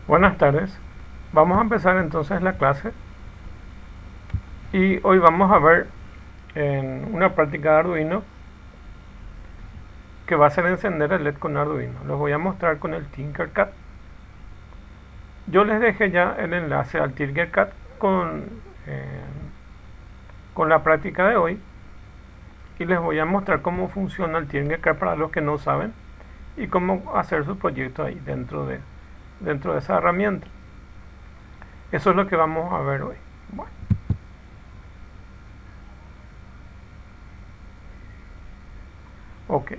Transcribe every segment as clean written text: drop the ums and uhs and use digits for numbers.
Buenas tardes. Vamos a empezar entonces la clase y hoy vamos a ver en una práctica de Arduino que va a ser encender el LED con Arduino. Les voy a mostrar con el Tinkercad. Yo les dejé ya el enlace al Tinkercad con la práctica de hoy y les voy a mostrar cómo funciona el Tinkercad para los que no saben y cómo hacer su proyecto ahí dentro de esa herramienta. Eso es lo que vamos a ver hoy. Bueno. Ok.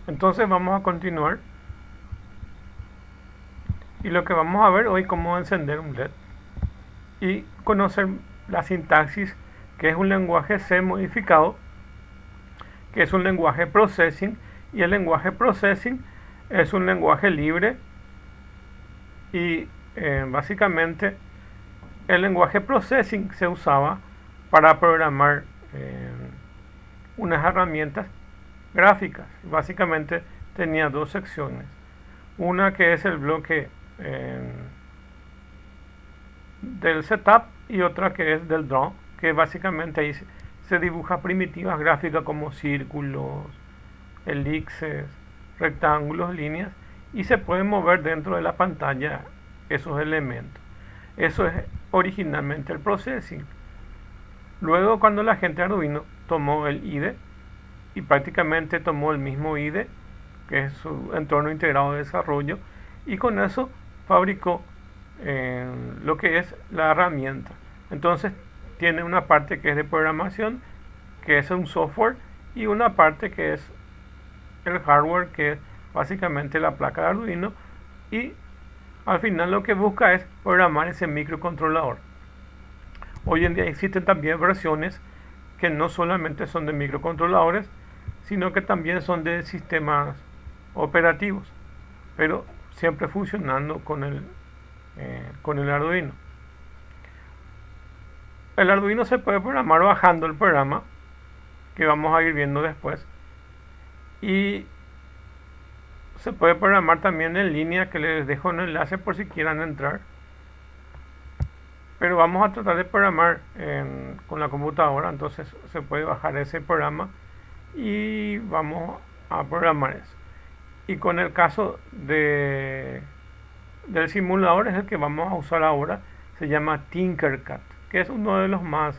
Entonces vamos a continuar. Y lo que vamos a ver hoy es cómo encender un LED. Y conocer la sintaxis, que es un lenguaje C modificado, que es un lenguaje processing. Y el lenguaje processing es un lenguaje libre. Y básicamente el lenguaje processing se usaba para programar unas herramientas gráficas. Básicamente tenía dos secciones. Una que es el bloque del setup y otra que es del draw, que básicamente ahí se dibuja primitivas gráficas como círculos, elipses, rectángulos, líneas, y se pueden mover dentro de la pantalla esos elementos. Eso es originalmente el processing. Luego, cuando la gente de Arduino tomó el IDE y prácticamente tomó el mismo IDE, que es su entorno integrado de desarrollo, y con eso fabricó lo que es la herramienta. Entonces tiene una parte que es de programación, que es un software, y una parte que es el hardware, que es básicamente la placa de Arduino, y al final lo que busca es programar ese microcontrolador. Hoy en día existen también versiones que no solamente son de microcontroladores, sino que también son de sistemas operativos, pero siempre funcionando con el Arduino. El Arduino se puede programar bajando el programa, que vamos a ir viendo después, y se puede programar también en línea, que les dejo un enlace por si quieran entrar, pero vamos a tratar de programar con la computadora. Entonces se puede bajar ese programa y vamos a programar eso. Y con el caso del simulador, es el que vamos a usar ahora, se llama Tinkercad, que es uno de los más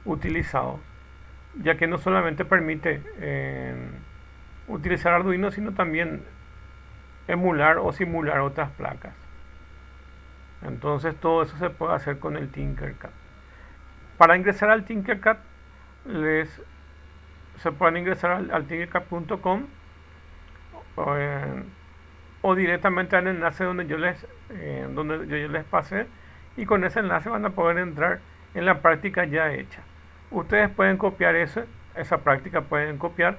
utilizados, ya que no solamente permite utilizar Arduino, sino también emular o simular otras placas. Entonces todo eso se puede hacer con el Tinkercad. Para ingresar al Tinkercad, se pueden ingresar al tinkercad.com o directamente al enlace donde yo les pasé, y con ese enlace van a poder entrar en la práctica ya hecha. Ustedes pueden copiar esa práctica, pueden copiar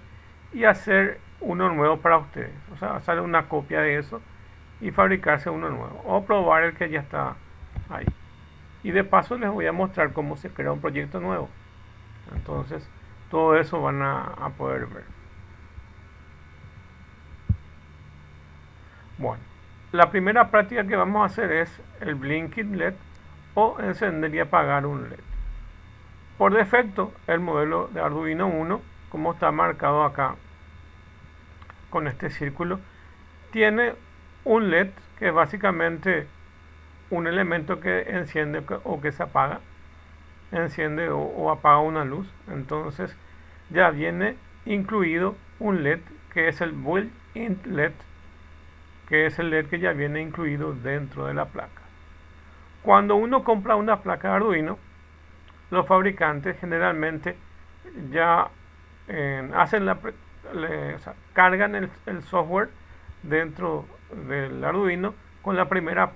y hacer uno nuevo para ustedes, o sea, hacer una copia de eso y fabricarse uno nuevo, o probar el que ya está ahí. Y de paso les voy a mostrar cómo se crea un proyecto nuevo. Entonces todo eso van a poder ver. Bueno, la primera práctica que vamos a hacer es el blinking LED, o encender y apagar un LED. Por defecto, el modelo de Arduino 1, como está marcado acá con este círculo, tiene un LED que es básicamente un elemento que enciende o que se apaga, enciende o apaga una luz. Entonces ya viene incluido un LED que es el built-in LED, que es el LED que ya viene incluido dentro de la placa. Cuando uno compra una placa de Arduino, los fabricantes generalmente ya hacen cargan el software dentro del Arduino con la primera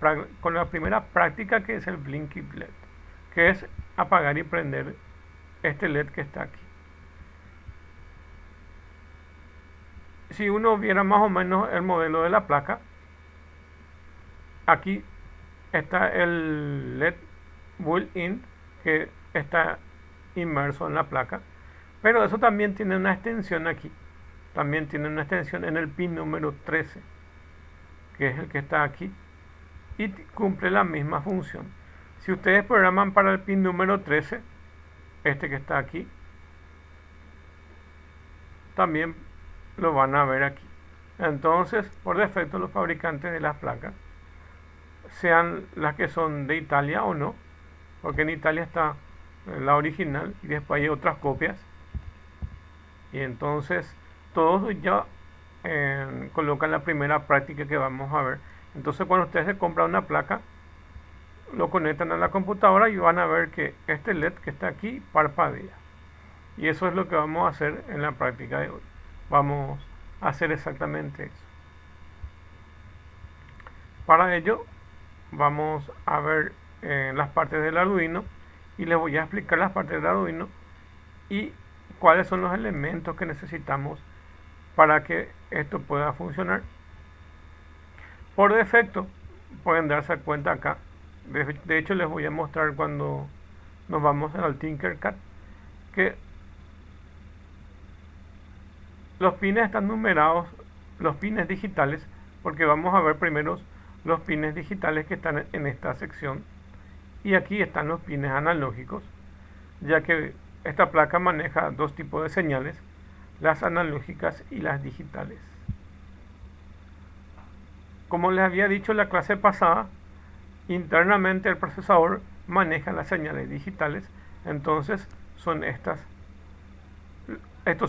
práctica, que es el blinking LED, que es apagar y prender este LED que está aquí. si uno viera más o menos el modelo de la placa, aquí está el LED built-in que está inmerso en la placa, pero eso también tiene una extensión aquí, también tiene una extensión en el pin número 13, que es el que está aquí, y cumple la misma función. Si ustedes programan para el pin número 13, este que está aquí, también lo van a ver aquí. Entonces, por defecto, los fabricantes de las placas, sean las que son de Italia o no, porque en Italia está la original y después hay otras copias, y entonces todos ya colocan la primera práctica que vamos a ver. Entonces, cuando ustedes se compran una placa, lo conectan a la computadora y van a ver que este LED que está aquí parpadea. Y eso es lo que vamos a hacer en la práctica de hoy. Vamos a hacer exactamente eso. Para ello vamos a ver las partes del Arduino y les voy a explicar las partes del Arduino y cuáles son los elementos que necesitamos para que esto pueda funcionar. Por defecto, pueden darse cuenta acá. De hecho, les voy a mostrar cuando nos vamos al Tinkercad que los pines están numerados, los pines digitales, porque vamos a ver primero los pines digitales que están en esta sección, y aquí están los pines analógicos, ya que esta placa maneja dos tipos de señales, las analógicas y las digitales. Como les había dicho en la clase pasada, internamente el procesador maneja las señales digitales, entonces son estos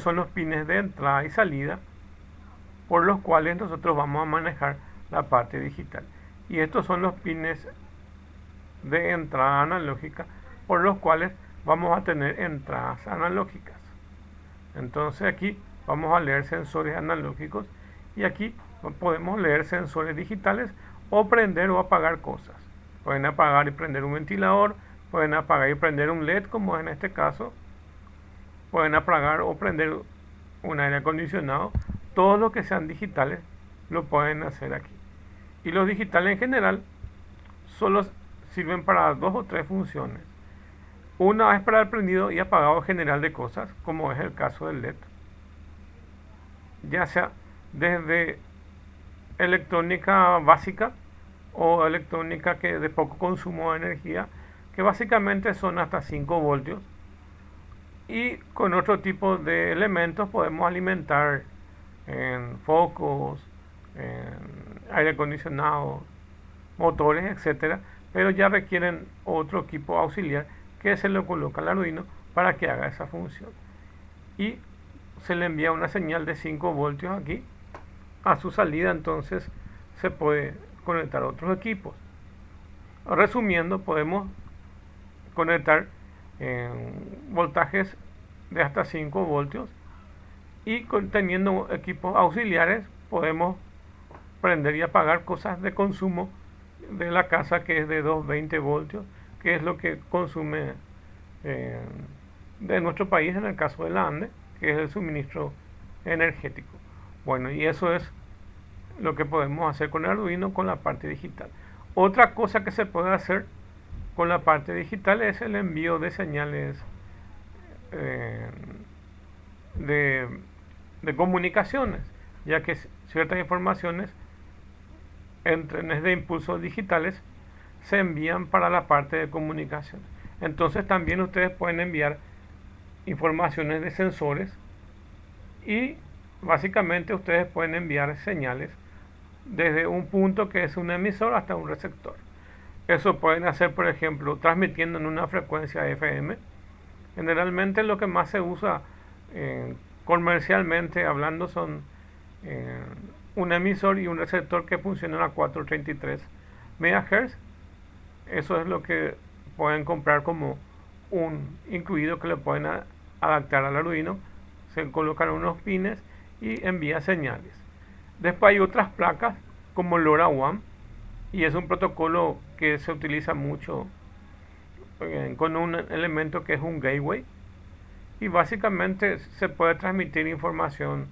son los pines de entrada y salida por los cuales nosotros vamos a manejar la parte digital, y estos son los pines de entrada analógica por los cuales vamos a tener entradas analógicas. Entonces aquí vamos a leer sensores analógicos y aquí podemos leer sensores digitales o prender o apagar cosas. Pueden apagar y prender un ventilador, pueden apagar y prender un LED como en este caso, pueden apagar o prender un aire acondicionado. Todo lo que sean digitales lo pueden hacer aquí. Y los digitales en general solo sirven para dos o tres funciones. Una es para el prendido y apagado general de cosas, como es el caso del LED, ya sea desde electrónica básica o electrónica que de poco consumo de energía, que básicamente son hasta 5 voltios, y con otro tipo de elementos podemos alimentar en focos, en aire acondicionado, motores, etcétera, pero ya requieren otro equipo auxiliar que se le coloca al Arduino para que haga esa función, y se le envía una señal de 5 voltios aquí a su salida. Entonces se puede conectar a otros equipos. Resumiendo, podemos conectar voltajes de hasta 5 voltios, y teniendo equipos auxiliares podemos prender y apagar cosas de consumo de la casa, que es de 220 voltios, que es lo que consume de nuestro país en el caso de la ANDE, que es el suministro energético. Bueno, y eso es lo que podemos hacer con el Arduino con la parte digital. Otra cosa que se puede hacer con la parte digital es el envío de señales de comunicaciones, ya que ciertas informaciones en trenes de impulsos digitales se envían para la parte de comunicación. Entonces también ustedes pueden enviar informaciones de sensores, y básicamente ustedes pueden enviar señales desde un punto que es un emisor hasta un receptor. Eso pueden hacer, por ejemplo, transmitiendo en una frecuencia FM. Generalmente lo que más se usa comercialmente hablando son un emisor y un receptor que funcionan a 433 MHz. Eso es lo que pueden comprar como un incluido que le pueden adaptar al Arduino. Se colocan unos pines y envía señales. Después hay otras placas como LoRaWAN, y es un protocolo que se utiliza mucho con un elemento que es un gateway, y básicamente se puede transmitir información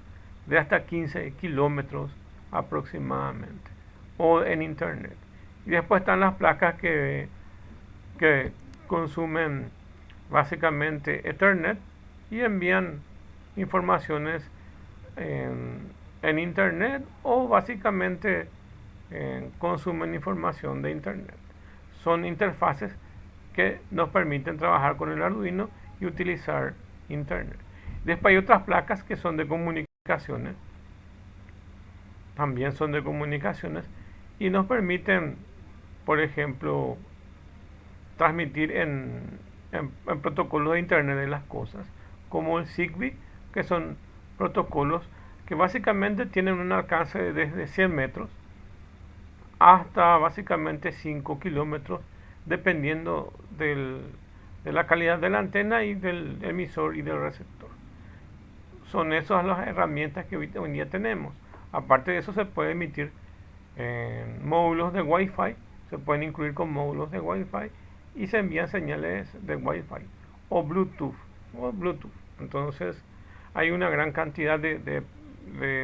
de hasta 15 kilómetros aproximadamente, o en internet. Y después están las placas que consumen básicamente Ethernet y envían informaciones en internet, o básicamente consumen información de internet. Son interfaces que nos permiten trabajar con el Arduino y utilizar internet. Después hay otras placas que son de comunicaciones, también son de comunicaciones, y nos permiten, por ejemplo, transmitir en protocolos de internet de las cosas, como el Zigbee, que son protocolos que básicamente tienen un alcance desde 100 metros hasta básicamente 5 kilómetros, dependiendo de la calidad de la antena y del emisor y del receptor. Son esas las herramientas que hoy en día tenemos. Aparte de eso, se puede emitir módulos de Wi-Fi, se pueden incluir con módulos de Wi-Fi y se envían señales de Wi-Fi o Bluetooth. Entonces, hay una gran cantidad de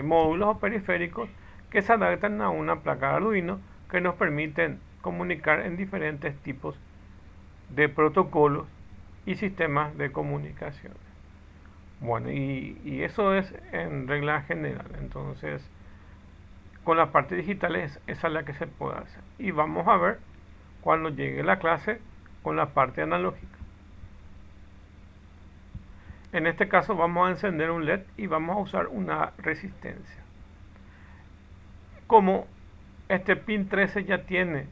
módulos o periféricos que se adaptan a una placa de Arduino, que nos permiten comunicar en diferentes tipos de protocolos y sistemas de comunicación. Bueno, y eso es en regla general. Entonces, con la parte digital esa es la que se puede hacer. Y vamos a ver cuando llegue la clase con la parte analógica. En este caso vamos a encender un LED y vamos a usar una resistencia. Como este pin 13 ya tiene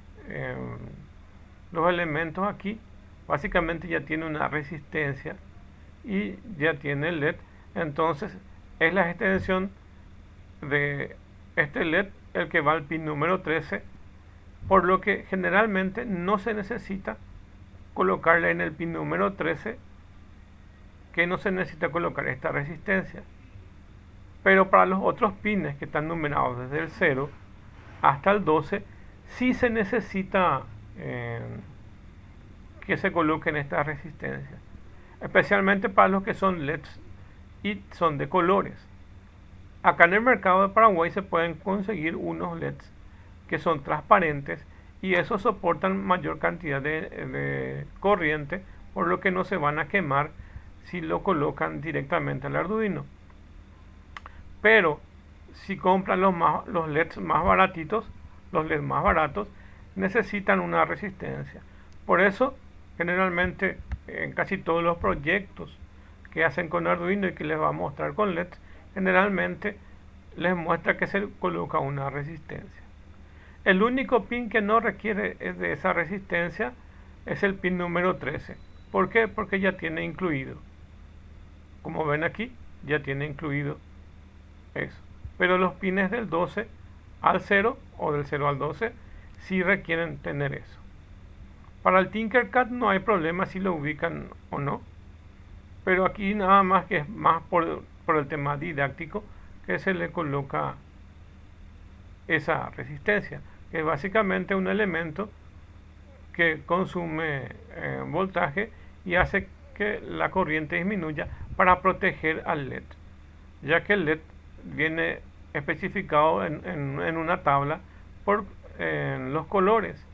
los elementos aquí, básicamente ya tiene una resistencia y ya tiene el LED, entonces es la extensión de este LED el que va al pin número 13, por lo que generalmente no se necesita colocarle en el pin número 13, que no se necesita colocar esta resistencia. Pero para los otros pines que están numerados desde el 0 hasta el 12, sí se necesita que se coloquen estas resistencias, especialmente para los que son LEDs y son de colores. Acá en el mercado de Paraguay se pueden conseguir unos LEDs que son transparentes y esos soportan mayor cantidad de corriente, por lo que no se van a quemar si lo colocan directamente al Arduino. Pero si compran los LEDs más baratitos, los LEDs más baratos, necesitan una resistencia. Por eso, generalmente, en casi todos los proyectos que hacen con Arduino y que les va a mostrar con LEDs, generalmente les muestra que se coloca una resistencia. El único pin que no requiere de esa resistencia es el pin número 13. ¿Por qué? Porque ya tiene incluido. Como ven aquí, ya tiene incluido eso. Pero los pines del 12 al 0 o del 0 al 12 sí requieren tener eso. Para el Tinkercad no hay problema si lo ubican o no. Pero aquí nada más que es más por el tema didáctico que se le coloca esa resistencia, que es básicamente un elemento que consume voltaje y hace que la corriente disminuya para proteger al LED, ya que el LED viene especificado en una tabla por los colores,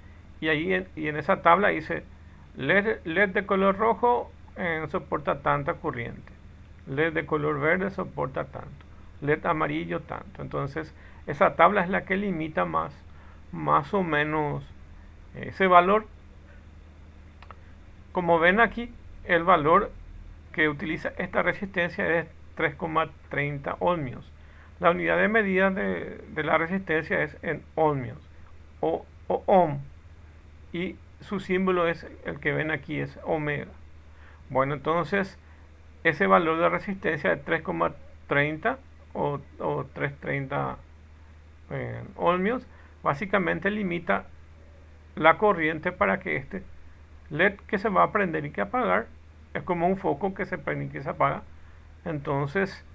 y ahí en esa tabla dice LED de color rojo soporta tanta corriente, LED de color verde soporta tanto, LED amarillo tanto. Entonces esa tabla es la que limita más o menos ese valor. Como ven aquí, el valor que utiliza esta resistencia es 3,30 ohmios. La unidad de medida de la resistencia es en ohmios o ohm, y su símbolo es el que ven aquí, es omega. Bueno, entonces ese valor de resistencia de 3,30 o 330 ohmios básicamente limita la corriente para que este LED que se va a prender y que apagar, es como un foco que se prende y que se apaga, entonces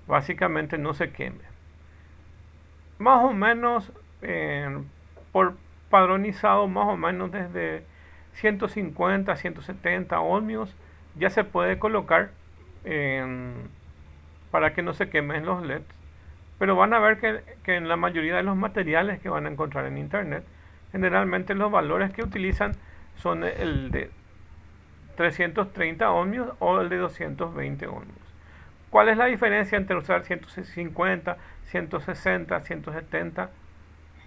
básicamente no se queme. Más o menos por padronizado, más o menos desde 150 a 170 ohmios ya se puede colocar para que no se quemen los LEDs. Pero van a ver que en la mayoría de los materiales que van a encontrar en internet, generalmente los valores que utilizan son el de 330 ohmios o el de 220 ohmios. ¿Cuál es la diferencia entre usar 150, 160, 170,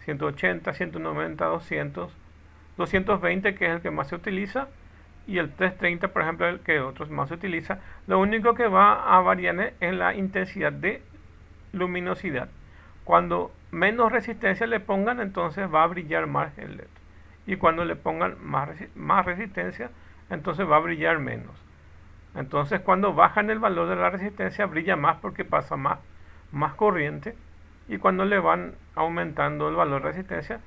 180, 190, 200, 220, que es el que más se utiliza, y el 330, por ejemplo, el que otros más se utiliza? Lo único que va a variar es la intensidad de luminosidad. Cuando menos resistencia le pongan, entonces va a brillar más el LED. Y cuando le pongan más resistencia, entonces va a brillar menos. Entonces cuando bajan el valor de la resistencia, brilla más porque pasa más corriente. Y cuando le van aumentando el valor de resistencia,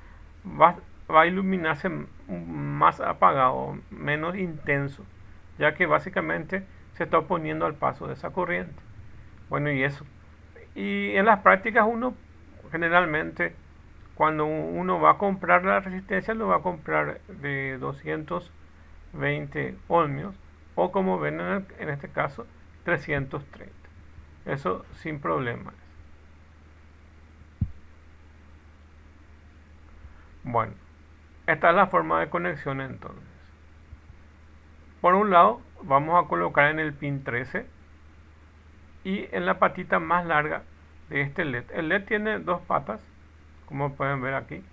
va a iluminarse más apagado, menos intenso, ya que básicamente se está oponiendo al paso de esa corriente. Bueno, y eso. Y en las prácticas uno generalmente, cuando uno va a comprar la resistencia, lo va a comprar de 220 ohmios, o como ven en este caso, 330. Eso sin problemas. Bueno, esta es la forma de conexión entonces. Por un lado, vamos a colocar en el pin 13 y en la patita más larga de este LED. El LED tiene dos patas, como pueden ver aquí.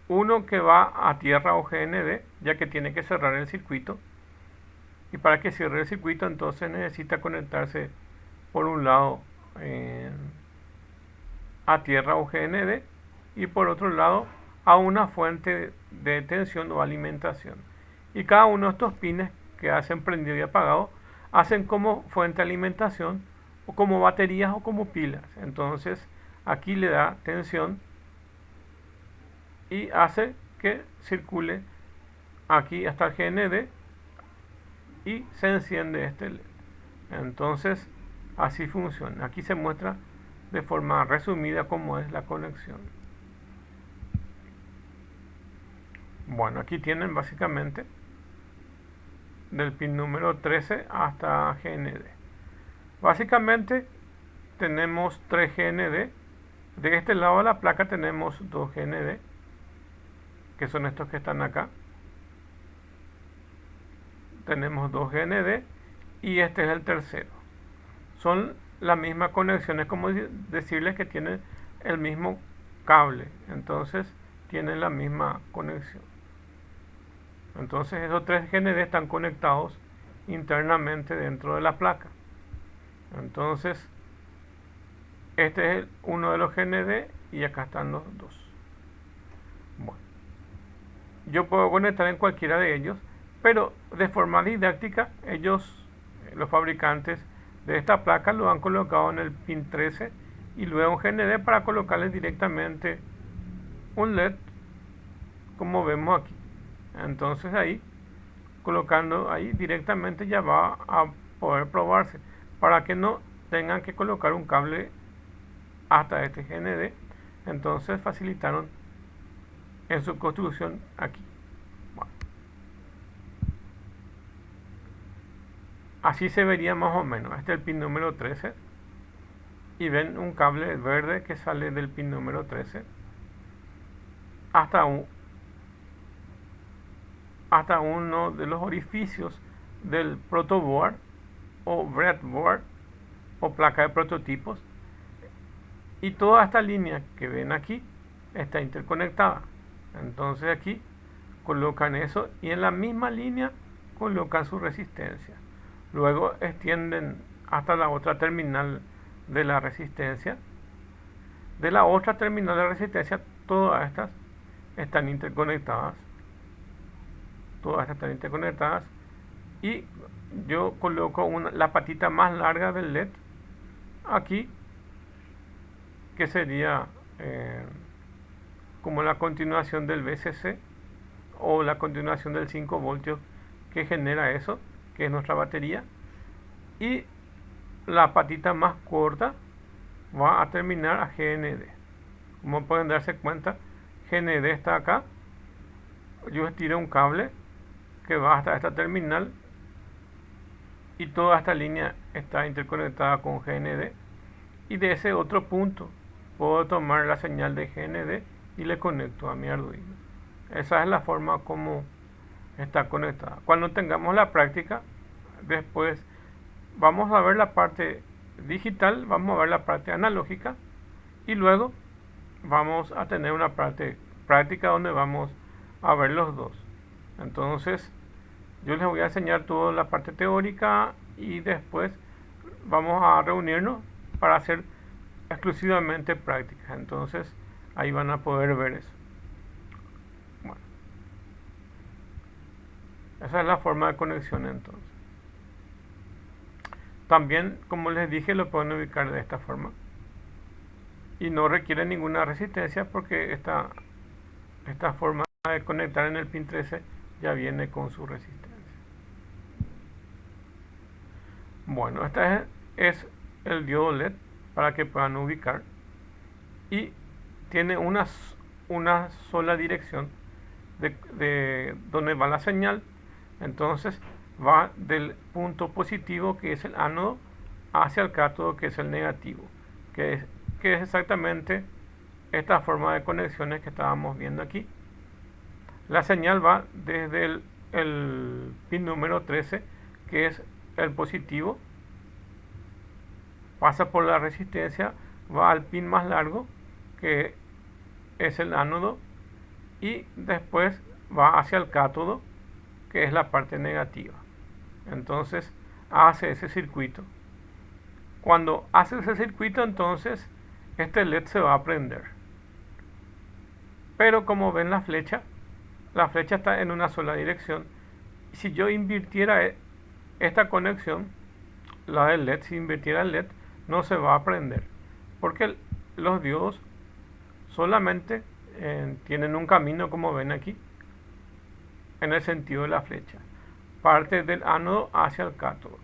Uno que va a tierra o GND, ya que tiene que cerrar el circuito. Y para que cierre el circuito, entonces necesita conectarse por un lado a tierra o GND y por otro lado a una fuente de tensión o alimentación. Y cada uno de estos pines que hacen prendido y apagado hacen como fuente de alimentación o como baterías o como pilas. Entonces aquí le da tensión y hace que circule aquí hasta el GND y se enciende este LED. Entonces así funciona. Aquí se muestra de forma resumida cómo es la conexión. Bueno, aquí tienen básicamente del pin número 13 hasta GND. Básicamente tenemos 3 GND. De este lado de la placa tenemos 2 GND, que son estos que están acá. Tenemos 2 GND y este es el tercero. Son las mismas conexiones, como decirles que tienen el mismo cable, entonces tienen la misma conexión. Entonces esos 3 GND están conectados internamente dentro de la placa. Entonces este es uno de los GND y acá están los dos. Bueno, yo puedo conectar en cualquiera de ellos, pero de forma didáctica ellos, los fabricantes de esta placa, lo han colocado en el pin 13 y luego un GND para colocarle directamente un LED, como vemos aquí. Entonces ahí, colocando ahí directamente, ya va a poder probarse, para que no tengan que colocar un cable hasta este GND. Entonces facilitaron en su construcción aquí. Bueno, así se vería más o menos. Este es el pin número 13 y ven un cable verde que sale del pin número 13 hasta uno de los orificios del protoboard o breadboard o placa de prototipos, y toda esta línea que ven aquí está interconectada. Entonces aquí colocan eso y en la misma línea colocan su resistencia. Luego extienden hasta la otra terminal de la resistencia. De la otra terminal de resistencia, todas estas están interconectadas. Todas estas están interconectadas. Y yo coloco la patita más larga del LED aquí, que sería como la continuación del VCC o la continuación del 5 voltios que genera eso, que es nuestra batería. Y la patita más corta va a terminar a GND. Como pueden darse cuenta, GND está acá. Yo estiro un cable que va hasta esta terminal y toda esta línea está interconectada con GND. y de ese otro punto puedo tomar la señal de GND y le conecto a mi Arduino. Esa es la forma como está conectada. Cuando tengamos la práctica, después vamos a ver la parte digital, vamos a ver la parte analógica y luego vamos a tener una parte práctica donde vamos a ver los dos. Entonces yo les voy a enseñar toda la parte teórica y después vamos a reunirnos para hacer exclusivamente prácticas. Entonces ahí van a poder ver eso. Bueno, esa es la forma de conexión entonces. También, como les dije, lo pueden ubicar de esta forma. Y no requiere ninguna resistencia porque esta forma de conectar en el pin 13 ya viene con su resistencia. Bueno, este es el diodo LED para que puedan ubicar. Y tiene una sola dirección de donde va la señal. Entonces va del punto positivo, que es el ánodo, hacia el cátodo, que es el negativo, que es exactamente esta forma de conexiones que estábamos viendo aquí. La señal va desde el pin número 13, que es el positivo, pasa por la resistencia, va al pin más largo, que es el ánodo, y después va hacia el cátodo, que es la parte negativa. Entonces hace ese circuito. Cuando hace ese circuito, entonces este LED se va a prender. Pero como ven la flecha está en una sola dirección. Si yo invirtiera esta conexión, la del LED, si invirtiera el LED, no se va a prender, porque los diodos solamente tienen un camino, como ven aquí, en el sentido de la flecha. Parte del ánodo hacia el cátodo.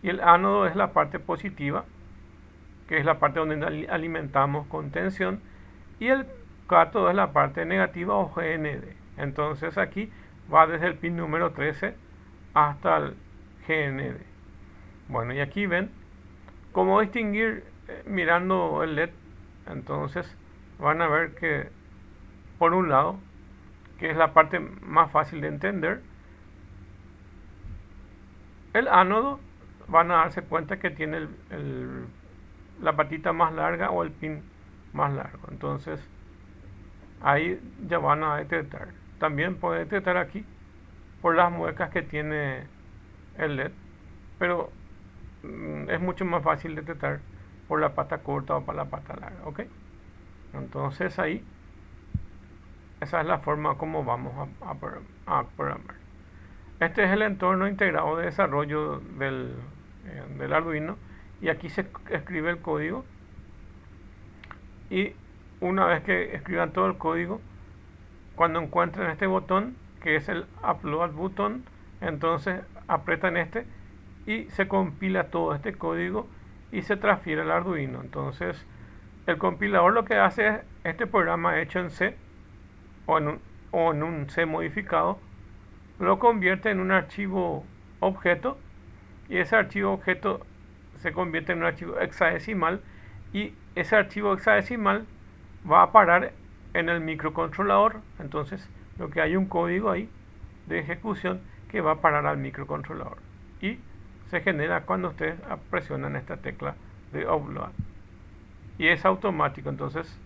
Y el ánodo es la parte positiva, que es la parte donde alimentamos con tensión, y el cátodo es la parte negativa o GND. Entonces aquí va desde el pin número 13 hasta el GND. Bueno, y aquí ven cómo distinguir mirando el LED. Entonces van a ver que, por un lado, que es la parte más fácil de entender, el ánodo, van a darse cuenta que tiene la patita más larga o el pin más largo. Entonces ahí ya van a detectar. También pueden detectar aquí por las muecas que tiene el LED, pero es mucho más fácil detectar por la pata corta o por la pata larga. ¿Ok? Entonces ahí, esa es la forma como vamos a programar. Este es el entorno integrado de desarrollo del Arduino, y aquí se escribe el código, y una vez que escriban todo el código, cuando encuentren este botón, que es el upload button, entonces apretan este y se compila todo este código y se transfiere al Arduino. Entonces el compilador lo que hace es este programa hecho en C o en un C modificado, lo convierte en un archivo objeto, y ese archivo objeto se convierte en un archivo hexadecimal, y ese archivo hexadecimal va a parar en el microcontrolador. Entonces lo que hay un código ahí de ejecución que va a parar al microcontrolador, y se genera cuando ustedes presionan esta tecla de upload, y es automático. Entonces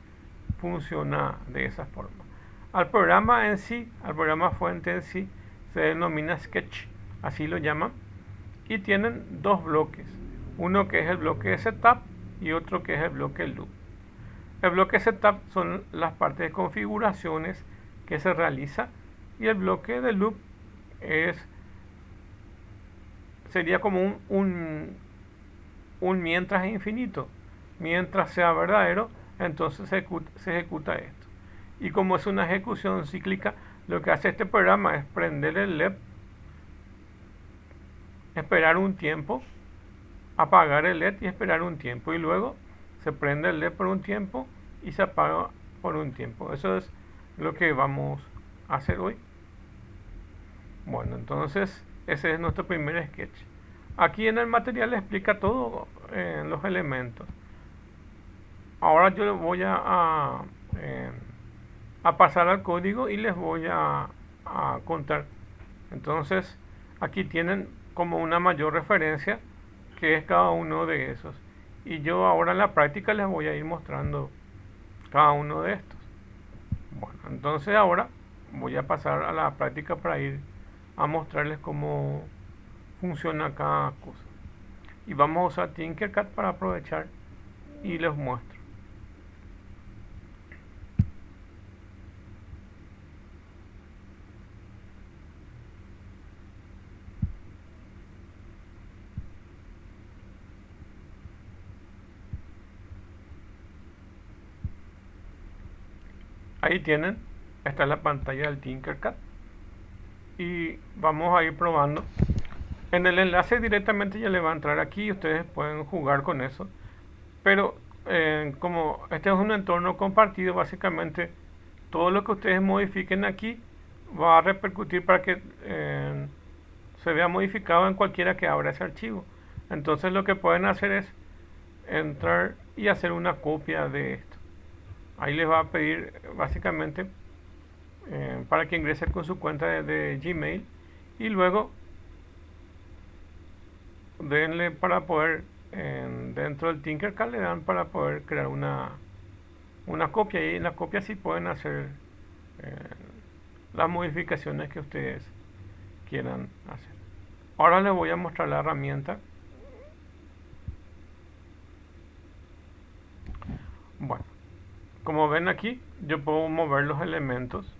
funciona de esa forma. Al programa en sí, al programa fuente en sí, se denomina Sketch, así lo llaman, y tienen dos bloques, uno que es el bloque de setup y otro que es el bloque loop. El bloque setup son las partes de configuraciones que se realiza, y el bloque de loop sería como un mientras infinito. Mientras sea verdadero, entonces se ejecuta esto. Y como es una ejecución cíclica, lo que hace este programa es prender el LED, esperar un tiempo, apagar el LED y esperar un tiempo, y luego se prende el LED por un tiempo y se apaga por un tiempo. Eso es lo que vamos a hacer hoy. Bueno, entonces ese es nuestro primer sketch. Aquí en el material explica todo los elementos. Ahora yo les voy eh, a pasar al código y les voy a contar. Entonces, aquí tienen como una mayor referencia que es cada uno de esos. Y yo ahora en la práctica les voy a ir mostrando cada uno de estos. Bueno, entonces ahora voy a pasar a la práctica para ir a mostrarles cómo funciona cada cosa. Y vamos a usar Tinkercad para aprovechar y les muestro. Ahí tienen, esta es la pantalla del Tinkercad y vamos a ir probando. En el enlace directamente ya le va a entrar aquí y ustedes pueden jugar con eso. Pero como este es un entorno compartido, básicamente todo lo que ustedes modifiquen aquí va a repercutir para que se vea modificado en cualquiera que abra ese archivo. Entonces lo que pueden hacer es entrar y hacer una copia de esto. Ahí les va a pedir básicamente para que ingresen con su cuenta de Gmail y luego denle para poder dentro del Tinkercad le dan para poder crear una copia y en la copia sí pueden hacer eh, las modificaciones que ustedes quieran hacer. Ahora les voy a mostrar la herramienta. Bueno, como ven aquí, yo puedo mover los elementos.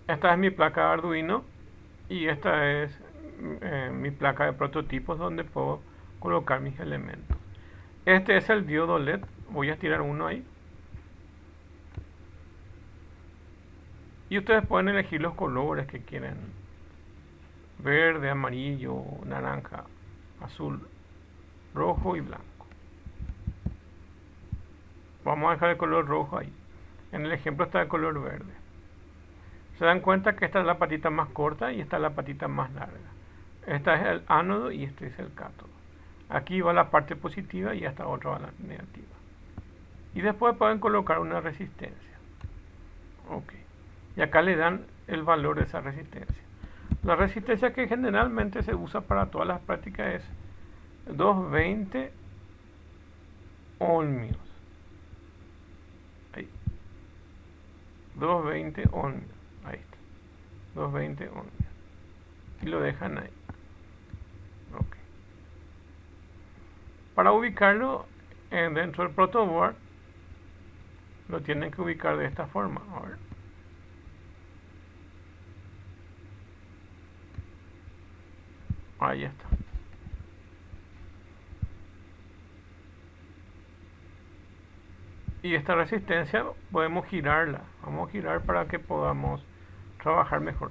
Esta es mi placa de Arduino y esta es mi placa de prototipos donde puedo colocar mis elementos. Este es el diodo LED. Voy a estirar uno ahí. Y ustedes pueden elegir los colores que quieren. Verde, amarillo, naranja, azul, rojo y blanco. Vamos a dejar el color rojo ahí. En el ejemplo está el color verde. Se dan cuenta que esta es la patita más corta y esta es la patita más larga. Esta es el ánodo y este es el cátodo. Aquí va la parte positiva y esta otra va la negativa. Y después pueden colocar una resistencia. Ok. Y acá le dan el valor de esa resistencia. La resistencia que generalmente se usa para todas las prácticas es 220 ohmios. Ahí. 220 ohmios. Ahí está. 220 ohmios. Y lo dejan ahí. Ok. Para ubicarlo dentro del protoboard, lo tienen que ubicar de esta forma. A ver. Ahí está. Y esta resistencia podemos girarla. Vamos a girar para que podamos trabajar mejor.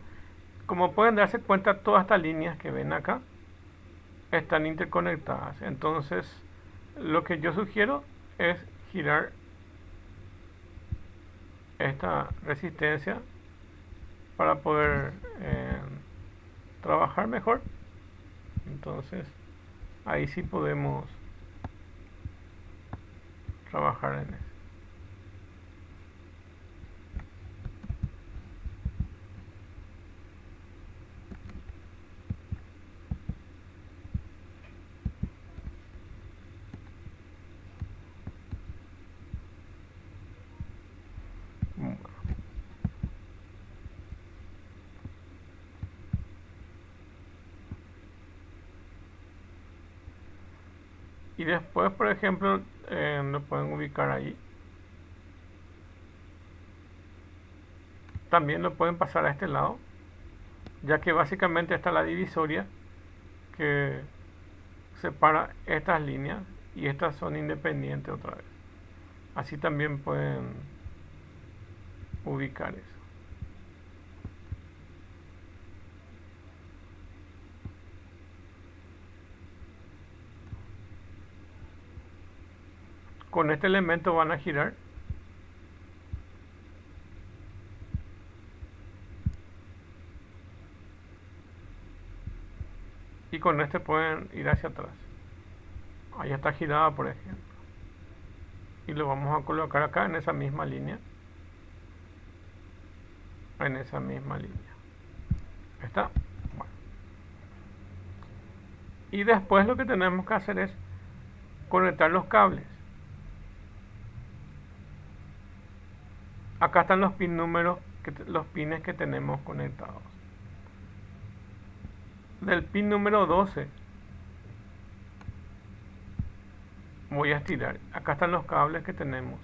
Como pueden darse cuenta, todas estas líneas que ven acá están interconectadas. Entonces, lo que yo sugiero es girar esta resistencia para poder trabajar mejor. Entonces, ahí sí podemos trabajar en eso. Y después, por ejemplo, lo pueden ubicar ahí. También lo pueden pasar a este lado, ya que básicamente está la divisoria que separa estas líneas y estas son independientes otra vez. Así también pueden ubicar eso. Con este elemento van a girar. Y con este pueden ir hacia atrás. Ahí está girada, por ejemplo. y lo vamos a colocar acá en esa misma línea. En esa misma línea. ¿Está? Bueno. Y después lo que tenemos que hacer es conectar los cables. Acá están los pin números, los pines que tenemos conectados. Del pin número 12 voy a estirar. Acá están los cables que tenemos.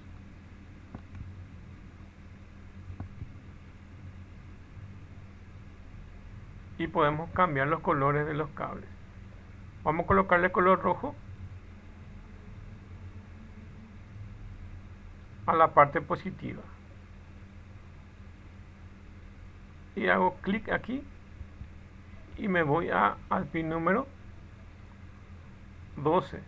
Y podemos cambiar los colores de los cables. Vamos a colocarle color rojo a la parte positiva. Y hago clic aquí y me voy al pin número 12.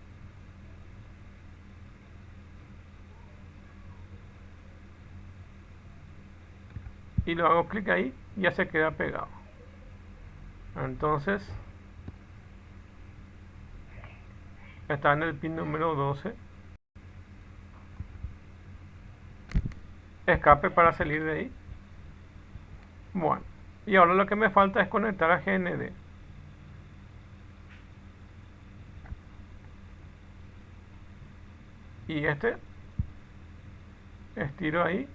Y lo hago clic ahí y ya se queda pegado. Entonces está en el pin número 12. Escape para salir de ahí. Bueno, y ahora lo que me falta es conectar a GND. Y estiro ahí.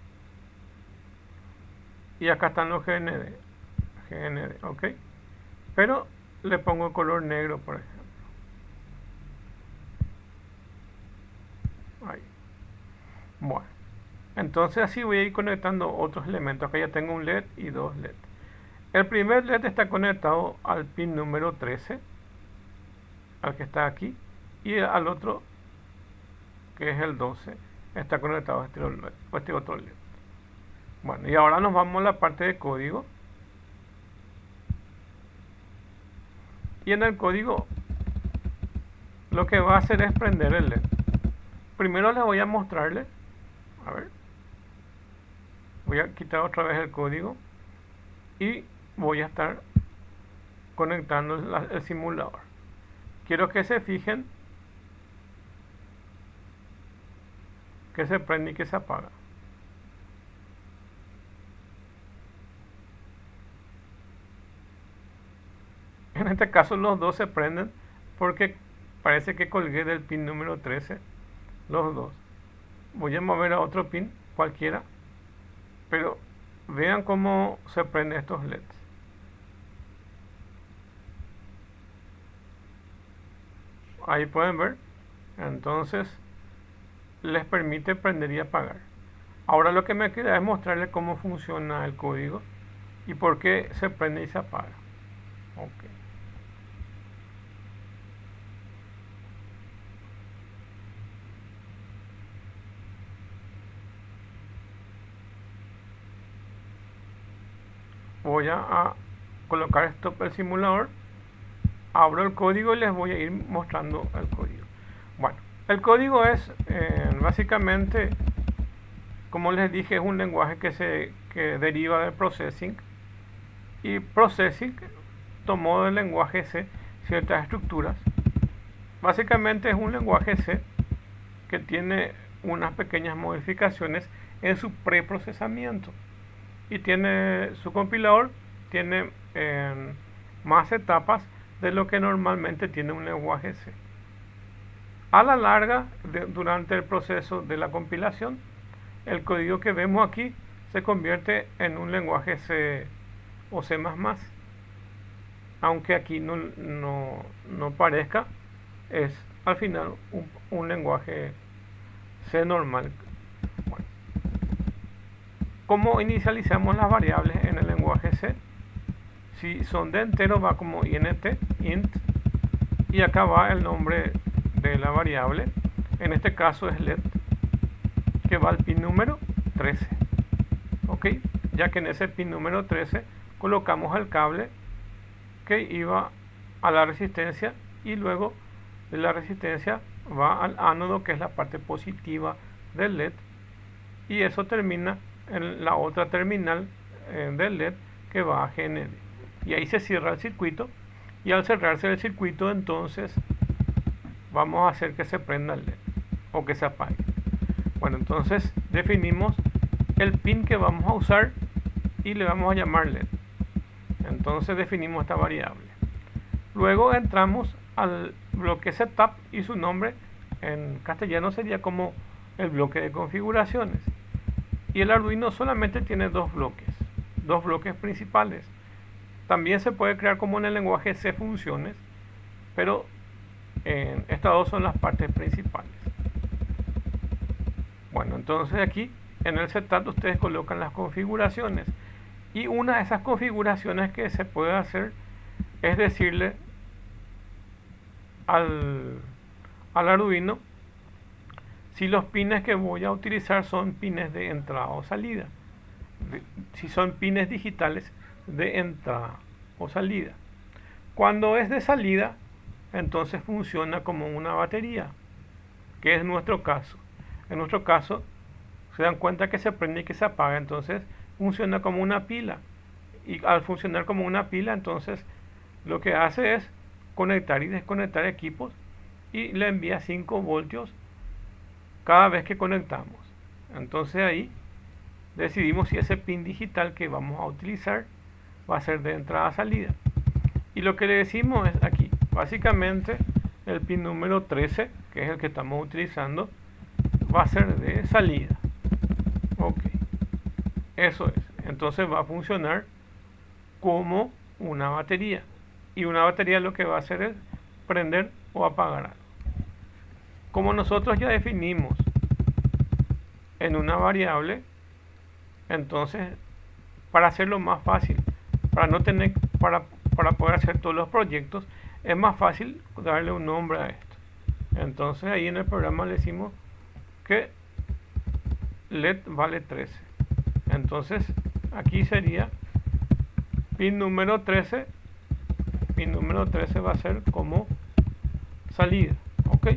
Y acá están los GND. Ok. Pero le pongo color negro, por ejemplo. Ahí. Bueno. Entonces así voy a ir conectando otros elementos. Acá ya tengo un LED y dos LED. El primer LED está conectado al pin número 13, al que está aquí, y al otro, que es el 12, está conectado a este otro LED. Bueno, y ahora nos vamos a la parte de código. Y en el código lo que va a hacer es prender el LED. Primero les voy a mostrarles. A ver. Voy a quitar otra vez el código y voy a estar conectando el simulador. Quiero que se fijen que se prende y que se apaga. En este caso los dos se prenden porque parece que colgué del pin número 13 los dos. Voy a mover a otro pin cualquiera, pero vean cómo se prenden estos LEDs. Ahí pueden ver. Entonces les permite prender y apagar. Ahora lo que me queda es mostrarles cómo funciona el código y por qué se prende y se apaga. Ok. Voy a colocar stop el simulador, abro el código y les voy a ir mostrando el código. Bueno, el código es básicamente, como les dije, es un lenguaje que deriva del processing, y processing tomó del lenguaje C ciertas estructuras. Básicamente es un lenguaje C que tiene unas pequeñas modificaciones en su preprocesamiento. Y tiene su compilador, tiene más etapas de lo que normalmente tiene un lenguaje C. A la larga, durante el proceso de la compilación, el código que vemos aquí se convierte en un lenguaje C o C++. Aunque aquí no parezca, es al final un lenguaje C normal. ¿Cómo inicializamos las variables en el lenguaje C? Si son de entero va como int, y acá va el nombre de la variable. En este caso es LED, que va al pin número 13. Ok, ya que en ese pin número 13 colocamos el cable que iba a la resistencia, y luego de la resistencia va al ánodo, que es la parte positiva del LED, y eso termina en la otra terminal del LED que va a GND, y ahí se cierra el circuito. Y al cerrarse el circuito, entonces vamos a hacer que se prenda el LED o que se apague. Bueno, entonces definimos el pin que vamos a usar y le vamos a llamar LED. Entonces definimos esta variable. Luego entramos al bloque setup y su nombre en castellano sería como el bloque de configuraciones. Y el Arduino solamente tiene dos bloques principales. También se puede crear como en el lenguaje C funciones, pero estas dos son las partes principales. Bueno, entonces aquí en el setup ustedes colocan las configuraciones. Y una de esas configuraciones que se puede hacer es decirle al Arduino si los pines que voy a utilizar son pines de entrada o salida. Si son pines digitales de entrada o salida. Cuando es de salida, entonces funciona como una batería, que es nuestro caso. En nuestro caso, se dan cuenta que se prende y que se apaga, entonces funciona como una pila. Y al funcionar como una pila, entonces lo que hace es conectar y desconectar equipos y le envía 5 voltios cada vez que conectamos. Entonces ahí decidimos si ese pin digital que vamos a utilizar va a ser de entrada a salida. Y lo que le decimos es aquí, básicamente el pin número 13, que es el que estamos utilizando, va a ser de salida. Ok, eso es. Entonces va a funcionar como una batería. Y una batería lo que va a hacer es prender o apagar algo. Como nosotros ya definimos en una variable, entonces para hacerlo más fácil, para poder hacer todos los proyectos, es más fácil darle un nombre a esto. Entonces ahí en el programa le decimos que LED vale 13. Entonces aquí sería pin número 13. Pin número 13 va a ser como salida. Ok.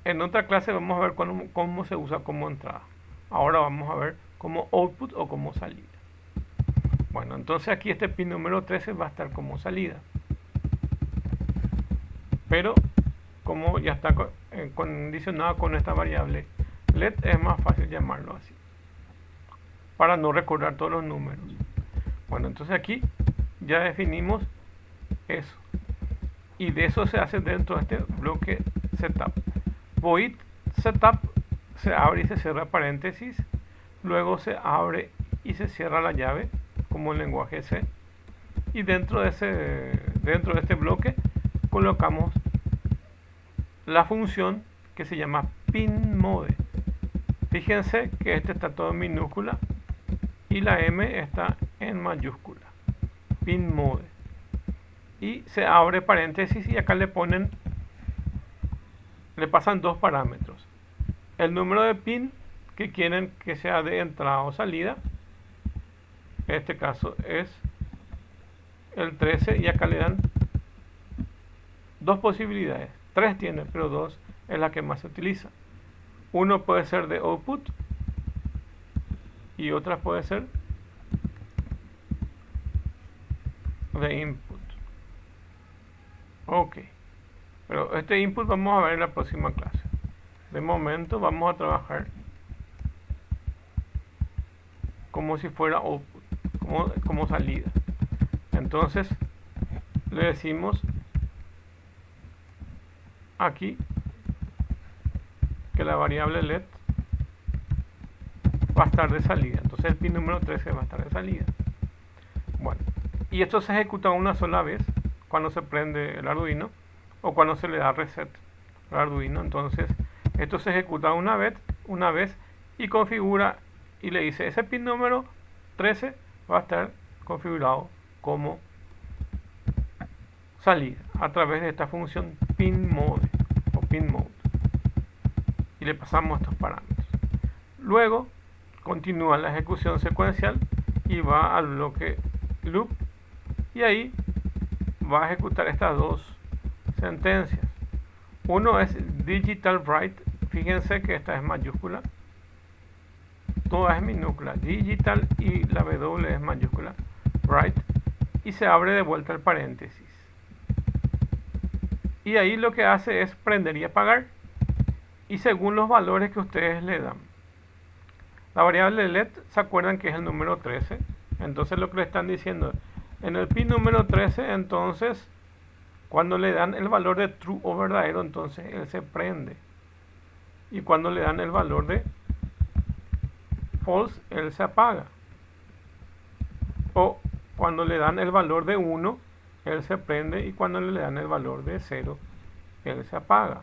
En otra clase vamos a ver cómo se usa como entrada. Ahora vamos a ver como output o como salida. Bueno, entonces aquí este pin número 13 va a estar como salida. Pero como ya está condicionado con esta variable LED, es más fácil llamarlo así, para no recordar todos los números. Bueno, entonces aquí ya definimos eso. Y de eso se hace dentro de este bloque setup. Void setup se abre y se cierra paréntesis. Luego se abre y se cierra la llave, como el lenguaje C. Y dentro de este bloque colocamos la función que se llama pinMode. Fíjense que este está todo en minúscula y la M está en mayúscula. PinMode. Y se abre paréntesis y acá le pasan dos parámetros. El número de pin que quieren que sea de entrada o salida. En este caso es el 13 y acá le dan dos posibilidades. 3 tiene, pero 2 es la que más se utiliza. Uno puede ser de output y otra puede ser de input. Ok, pero este input vamos a ver en la próxima clase. De momento vamos a trabajar como si fuera output, como salida. Entonces le decimos aquí que la variable LED va a estar de salida. Entonces el pin número 13 va a estar de salida. Bueno, y esto se ejecuta una sola vez cuando se prende el Arduino o cuando se le da reset al Arduino. Entonces esto se ejecuta una vez y configura y le dice ese pin número 13 va a estar configurado como salida a través de esta función pinMode o pinMode, y le pasamos estos parámetros. Luego continúa la ejecución secuencial y va al bloque loop y ahí va a ejecutar estas dos sentencias. Uno es digital write. Fíjense que esta es mayúscula, toda es minúscula, digital, y la W es mayúscula, write, y se abre de vuelta el paréntesis. Y ahí lo que hace es prender y apagar. y según los valores que ustedes le dan. La variable LED, ¿se acuerdan que es el número 13? Entonces lo que le están diciendo, en el pin número 13, entonces, cuando le dan el valor de true o verdadero, entonces él se prende. Y cuando le dan el valor de false, él se apaga. O cuando le dan el valor de 1, él se prende, y cuando le dan el valor de 0, él se apaga.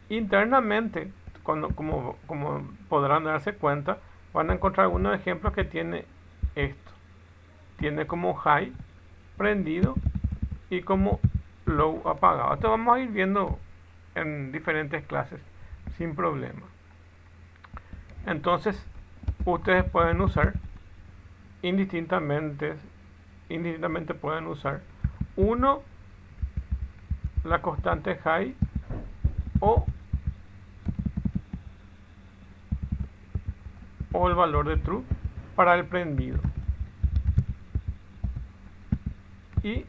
Internamente, como podrán darse cuenta, van a encontrar algunos ejemplos que tiene esto. Tiene como high prendido y como low apagado. Esto vamos a ir viendo en diferentes clases sin problema. Entonces, ustedes pueden usar indistintamente pueden usar uno, la constante high, o el valor de true para el prendido, y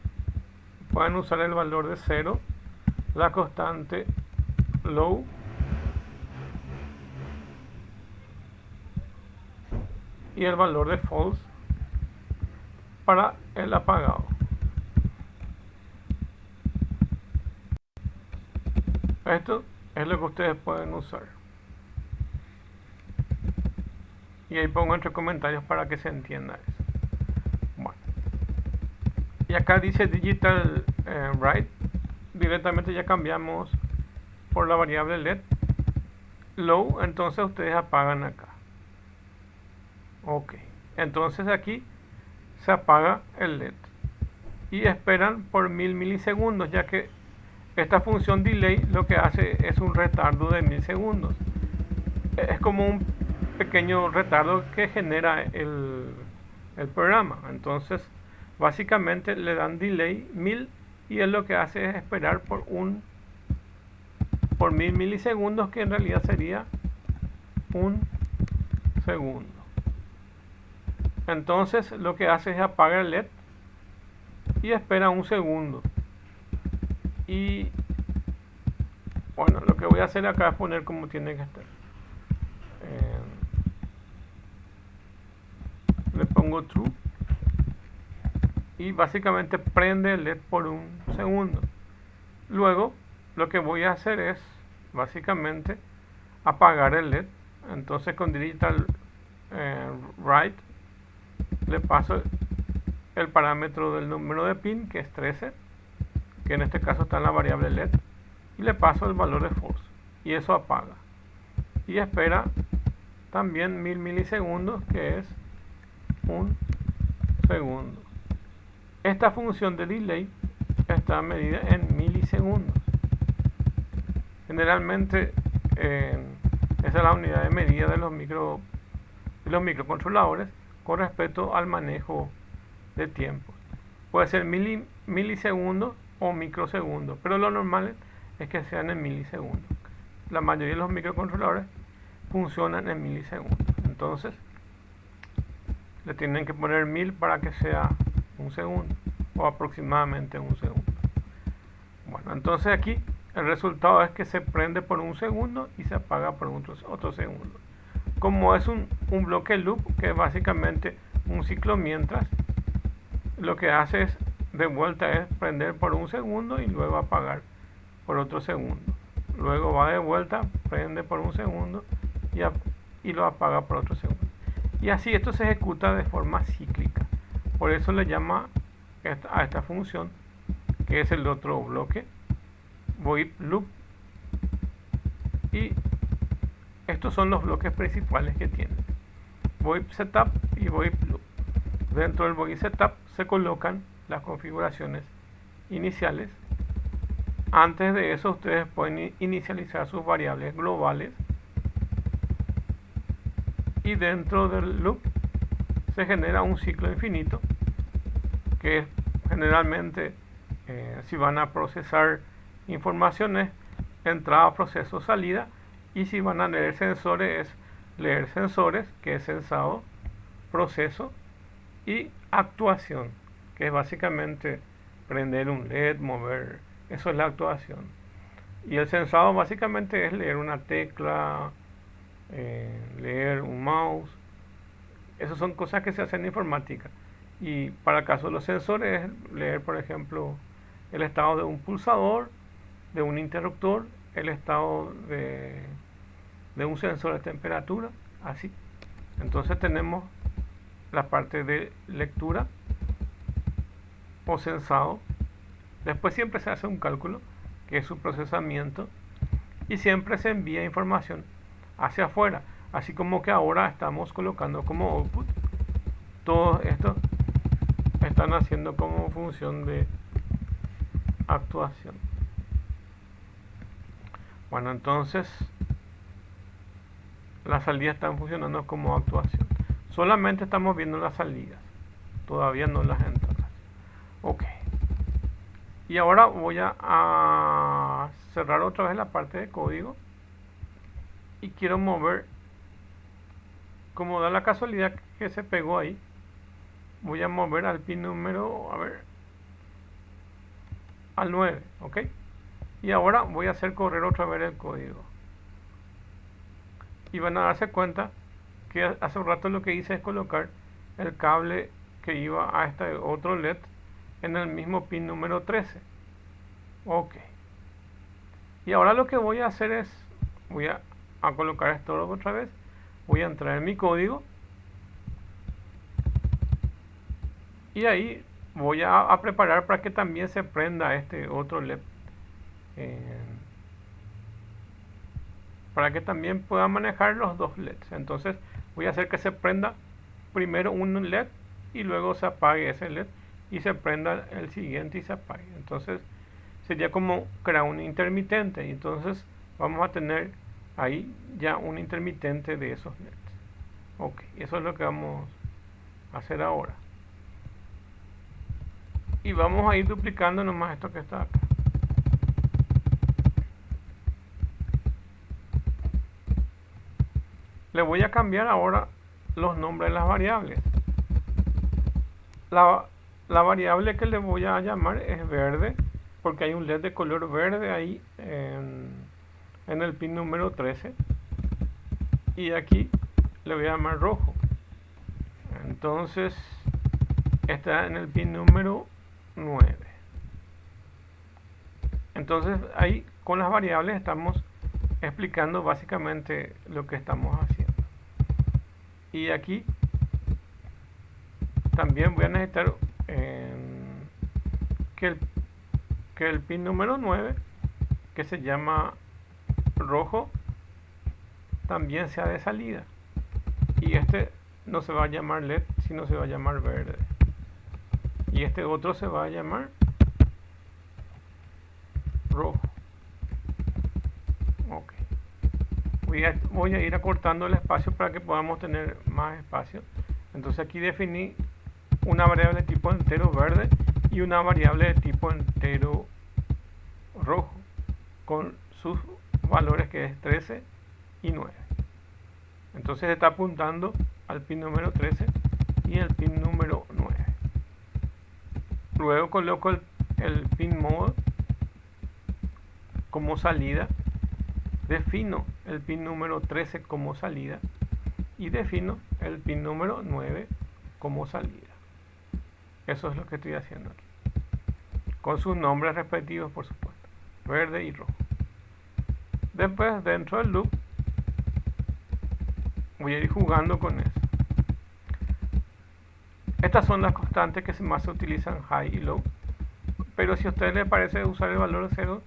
pueden usar el valor de 0, la constante low, y el valor de false para el apagado. Esto es lo que ustedes pueden usar. Y ahí pongo entre comentarios para que se entienda eso. Bueno. Y acá dice digital write. Directamente ya cambiamos por la variable LED. Low, entonces ustedes apagan acá. Ok. Entonces aquí se apaga el LED. Y esperan por 1000 milisegundos, ya que esta función delay lo que hace es un retardo de 1000 segundos. Es como un pequeño retardo que genera el programa. Entonces, básicamente le dan delay 1000 y él lo que hace es esperar por 1000 milisegundos, que en realidad sería un segundo. Entonces, lo que hace es apagar el LED y espera un segundo. Y bueno, lo que voy a hacer acá es poner como tiene que estar. Le pongo true y básicamente prende el LED por un segundo. Luego lo que voy a hacer es básicamente apagar el LED. Entonces con digital write le paso el parámetro del número de pin, que es 13, que en este caso está en la variable LED, y le paso el valor de false, y eso apaga y espera también 1000 milisegundos, que es un segundo. Esta función de delay está medida en milisegundos. Generalmente esa es la unidad de medida de los microcontroladores con respecto al manejo de tiempo. Puede ser milisegundos o microsegundos, pero lo normal es que sean en milisegundos. La mayoría de los microcontroladores funcionan en milisegundos. Entonces, le tienen que poner 1000 para que sea un segundo, o aproximadamente un segundo. Bueno, entonces aquí el resultado es que se prende por un segundo y se apaga por otro segundo. Como es un bloque loop, que es básicamente un ciclo mientras, lo que hace es de vuelta es prender por un segundo y luego apagar por otro segundo. Luego va de vuelta, prende por un segundo y lo apaga por otro segundo. Y así esto se ejecuta de forma cíclica. Por eso le llama a esta función, que es el otro bloque, void loop. Y estos son los bloques principales que tiene: void setup y void loop. Dentro del void setup se colocan las configuraciones iniciales. Antes de eso, ustedes pueden inicializar sus variables globales, y dentro del loop se genera un ciclo infinito, que es generalmente si van a procesar informaciones, entrada, proceso, salida, y si van a leer sensores, es leer sensores, que es sensado, proceso y actuación, que es básicamente prender un LED, mover. Eso es la actuación. Y el sensado básicamente es leer una tecla, leer un mouse. Esas son cosas que se hacen en informática. Y para el caso de los sensores es leer, por ejemplo, el estado de un pulsador, de un interruptor, el estado de un sensor de temperatura, así. Entonces tenemos la parte de lectura o sensado. Después siempre se hace un cálculo, que es su procesamiento, y siempre se envía información hacia afuera, así como que ahora estamos colocando como output. Todo esto están haciendo como función de actuación. Bueno, entonces las salidas están funcionando como actuación. Solamente estamos viendo las salidas, todavía no las entradas. Ok. Y ahora voy a cerrar otra vez la parte de código y quiero mover, como da la casualidad que se pegó ahí, voy a mover al pin número, a ver, al 9, ok. Y ahora voy a hacer correr otra vez el código. Y van a darse cuenta que hace un rato lo que hice es colocar el cable que iba a este otro LED en el mismo pin número 13. Ok. Y ahora lo que voy a hacer es, voy a colocar esto otra vez. Voy a entrar en mi código. Y ahí voy a preparar para que también se prenda este otro LED. Para que también pueda manejar los dos LEDs. Entonces voy a hacer que se prenda primero un LED y luego se apague ese LED y se prenda el siguiente y se apague. Entonces sería como crear un intermitente. Y entonces vamos a tener ahí ya un intermitente de esos LEDs. Ok, eso es lo que vamos a hacer ahora. Y vamos a ir duplicando nomás esto que está acá. Le voy a cambiar ahora los nombres de las variables. La variable que le voy a llamar es verde, porque hay un LED de color verde ahí en el pin número 13. Y aquí le voy a llamar rojo. Entonces está en el pin número 9. Entonces ahí con las variables estamos explicando básicamente lo que estamos haciendo. Y aquí también voy a necesitar que el pin número 9, que se llama rojo, también sea de salida. Y este no se va a llamar LED, sino se va a llamar verde. Y este otro se va a llamar rojo. Ok. Voy a ir acortando el espacio para que podamos tener más espacio. Entonces aquí definí una variable de tipo entero verde y una variable de tipo entero rojo con sus valores, que es 13 y 9. Entonces está apuntando al pin número 13 y el pin número 9. Luego coloco el pin mode como salida, defino el pin número 13 como salida y defino el pin número 9 como salida. Eso es lo que estoy haciendo aquí, con sus nombres respectivos, por supuesto, verde y rojo. Después, dentro del loop, voy a ir jugando con eso. Estas son las constantes que más se utilizan, high y low, pero si a ustedes les parece usar el valor 0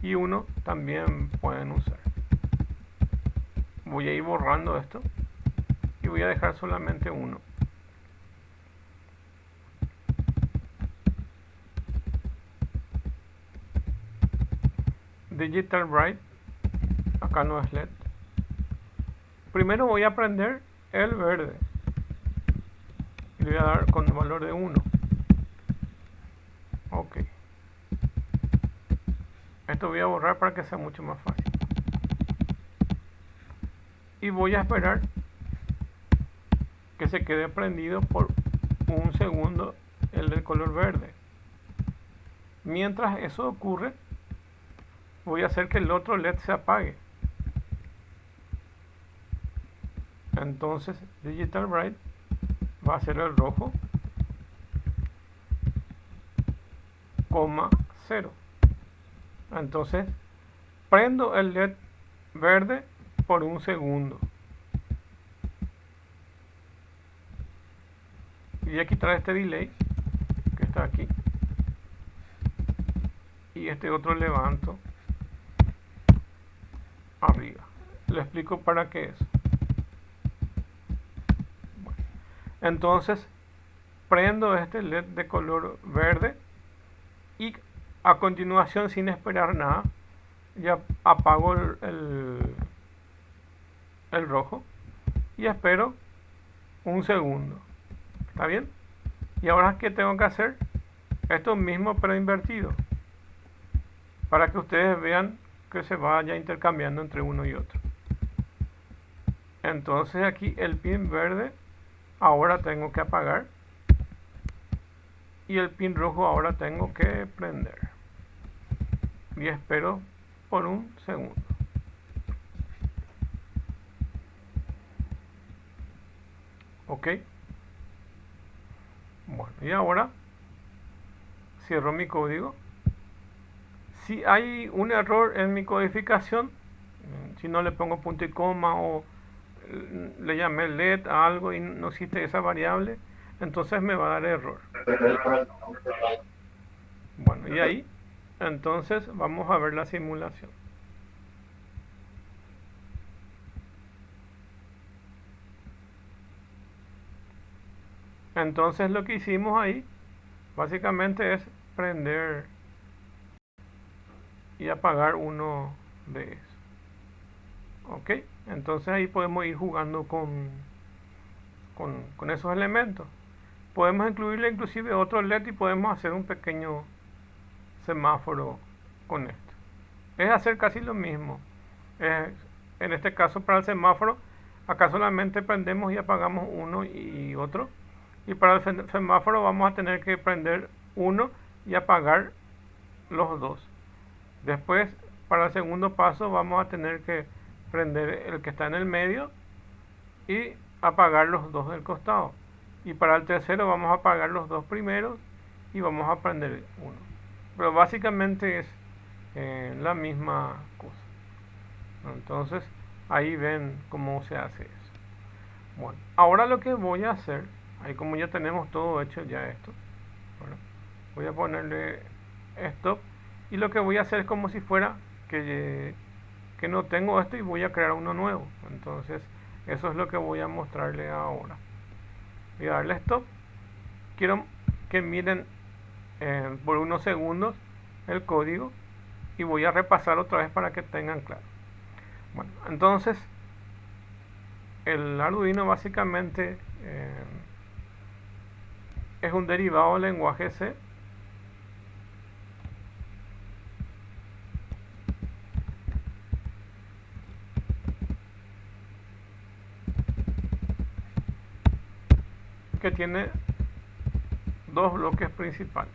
y 1, también pueden usar. Voy a ir borrando esto y voy a dejar solamente 1. Digital Bright, acá no es LED. Primero voy a prender el verde y le voy a dar con el valor de 1. Ok. Esto voy a borrar para que sea mucho más fácil. Y voy a esperar que se quede prendido por un segundo el del color verde. Mientras eso ocurre, voy a hacer que el otro LED se apague. Entonces Digital Bright va a ser el rojo, coma 0. Entonces prendo el LED verde por un segundo. Y voy a quitar este delay que está aquí. Y este otro levanto arriba. Le explico para qué es. Bueno, entonces prendo este LED de color verde y a continuación, sin esperar nada, ya apago el rojo y espero un segundo. ¿Está bien? Y ahora, ¿qué tengo que hacer? Esto mismo pero invertido, para que ustedes vean que se vaya intercambiando entre uno y otro. Entonces aquí el pin verde ahora tengo que apagar y el pin rojo ahora tengo que prender. Y espero por un segundo. Ok. Bueno, y ahora cierro mi código. Si hay un error en mi codificación, si no le pongo punto y coma o le llamé LED a algo y no existe esa variable, entonces me va a dar error. Bueno, y ahí, entonces vamos a ver la simulación. Entonces lo que hicimos ahí básicamente es prender y apagar uno de esos. Ok, entonces ahí podemos ir jugando con esos elementos. Podemos incluirle inclusive otro LED y podemos hacer un pequeño semáforo con esto. Es hacer casi lo mismo. En este caso, para el semáforo, acá solamente prendemos y apagamos uno y otro. Y para el semáforo vamos a tener que prender uno y apagar los dos. Después, para el segundo paso, vamos a tener que prender el que está en el medio y apagar los dos del costado. Y para el tercero vamos a apagar los dos primeros y vamos a prender uno. Pero básicamente es la misma cosa. Entonces ahí ven cómo se hace eso. Bueno, ahora lo que voy a hacer, ahí como ya tenemos todo hecho ya esto, ¿verdad? Voy a ponerle stop y lo que voy a hacer es como si fuera que no tengo esto y voy a crear uno nuevo. Entonces eso es lo que voy a mostrarle ahora. Voy a darle stop. Quiero que miren por unos segundos el código y voy a repasar otra vez para que tengan claro. Bueno, entonces el Arduino básicamente es un derivado del lenguaje C. Que tiene dos bloques principales.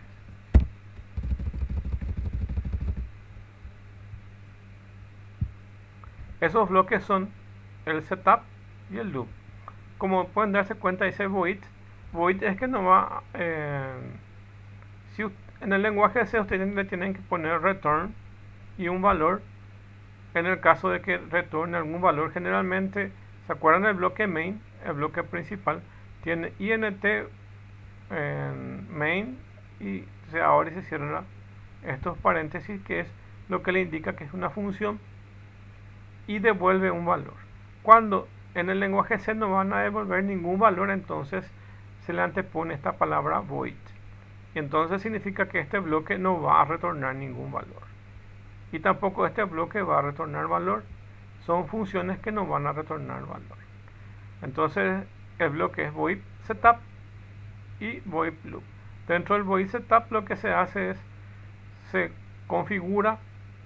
Esos bloques son el setup y el loop. Como pueden darse cuenta, dice void. Void es que no va... si en el lenguaje C ustedes le tienen que poner return y un valor. En el caso de que retorne algún valor, generalmente, ¿se acuerdan del bloque main? El bloque principal tiene int main y se abre y se cierra estos paréntesis, que es lo que le indica que es una función y devuelve un valor. Cuando en el lenguaje C no van a devolver ningún valor, entonces se le antepone esta palabra void. Y entonces significa que este bloque no va a retornar ningún valor. Y tampoco este bloque va a retornar valor. Son funciones que no van a retornar valor. Entonces el bloque es void setup y void loop. Dentro del void setup lo que se hace es se configura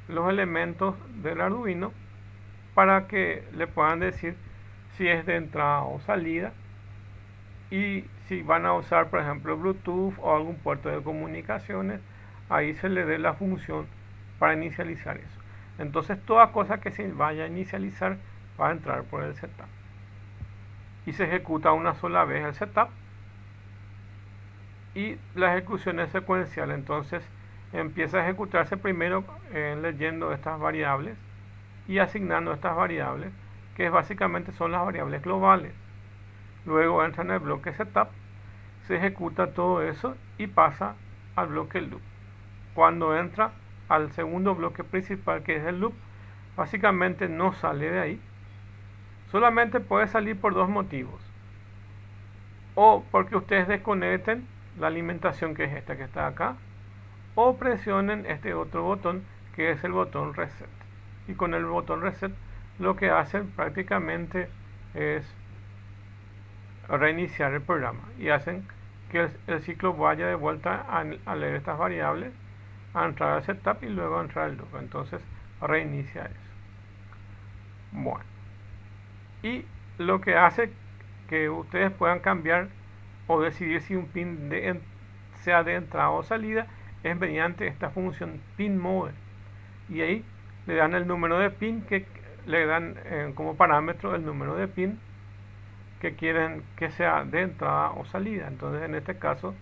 los elementos del Arduino para que le puedan decir si es de entrada o salida y si van a usar por ejemplo Bluetooth o algún puerto de comunicaciones, ahí se le dé la función para inicializar eso. Entonces toda cosa que se vaya a inicializar va a entrar por el setup. Y se ejecuta una sola vez el setup. Y la ejecución es secuencial. Entonces empieza a ejecutarse primero leyendo estas variables y asignando estas variables, que básicamente son las variables globales. Luego entra en el bloque setup, se ejecuta todo eso y pasa al bloque loop. Cuando entra al segundo bloque principal, que es el loop, básicamente no sale de ahí. Solamente puede salir por dos motivos: o porque ustedes desconecten la alimentación, que es esta que está acá, o presionen este otro botón, que es el botón reset. Y con el botón reset lo que hacen prácticamente es reiniciar el programa y hacen que el ciclo vaya de vuelta a leer estas variables, a entrar al setup y luego a entrar al loop. Entonces reinicia eso. Bueno, y lo que hace que ustedes puedan cambiar o decidir si un pin sea de entrada o salida es mediante esta función pinMode. Y ahí le dan el número de pin, que le dan como parámetro el número de pin que quieren que sea de entrada o salida. Entonces en este caso